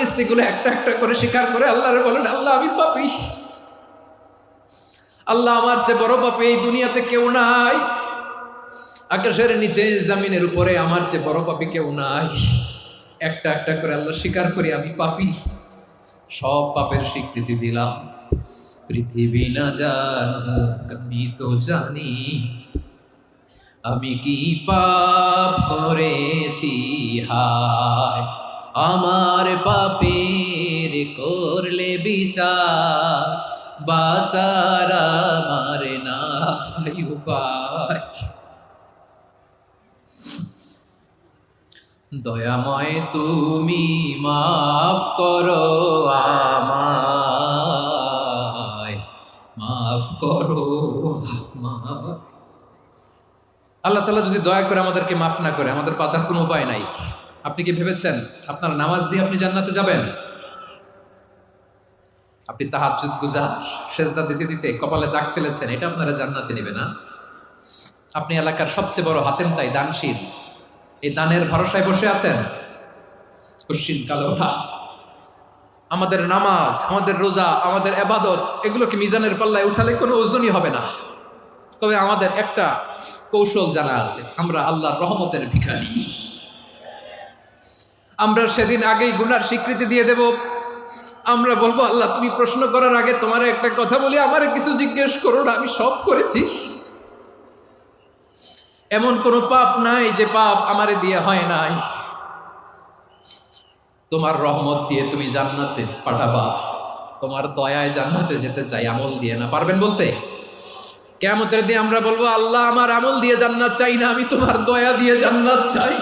পরিস্থিতিগুলো একটা একটা করে স্বীকার করে আল্লাহরে বলেন, আল্লাহ আমি পাপী, আল্লাহ আমার চেয়ে বড় পাপী এই দুনিয়াতে কেউ নাই, আকাশের নিচে জমিনের উপরে আমার চেয়ে বড় পাপী কেউ নাই। একটা একটা করে আল্লাহ স্বীকার করি আমি পাপী, সব পাপের স্বীকৃতি দিলাম। পৃথিবী না জানুক আমি তো জানি, আমি কি পাপ করেছি, হায় আমার পাপের করলে বিচার, বাঁচার আমার নাই উপায়। দয়াময় তুমি মাফ করো আমায়, মাফ করো আমায়। আল্লাহ তাআলা যদি দয়া করে আমাদেরকে মাফ না করে, আমাদের বাঁচার কোনো উপায় নাই। আপনি কি ভেবেছেন আপনার নামাজ দিয়ে আপনি জান্নাতে যাবেন? আপনি তাহাজ্জুদ গুজার, সেজদা দিতে দিতে কপালে দাগ ফেলেছেন, এটা আপনারা জান্নাতে নেবে না? আপনি এলাকার সবচেয়ে বড় হাতেম তাই দানশীল, এই দানের ভরসায় বসে আছেন, কুশ্চিন কালো না। আমাদের নামাজ, আমাদের রোজা, আমাদের ইবাদত, এগুলোকে মিজানের পাল্লায় উঠালে কোনো ওজনই হবে না। তবে আমাদের একটা কৌশল জানা আছে, আমরা আল্লাহর রহমতের ভিখারি। আমরা সেদিন আগেই গুনার স্বীকৃতি দিয়ে দেব। আমরা বলবো, আল্লাহ তুমি প্রশ্ন করার আগে তোমার একটা কথা বলি, আমারে কিছু জিজ্ঞেস করো না, আমি সব করেছি। এমন কোনো পাপ নাই যে পাপ আমারে দিয়ে হয় নাই। তোমার রহমত দিয়ে তুমি জান্নাতে পাঠাবা, তোমার দয়ায় জান্নাতে যেতে চাই, আমল দিয়ে না। পারবেন বলতে? কিয়ামতের দিন আমরা বলবো, আল্লাহ আমার আমল দিয়ে জান্নাত চাই না, আমি তোমার দয়া দিয়ে জান্নাত চাই।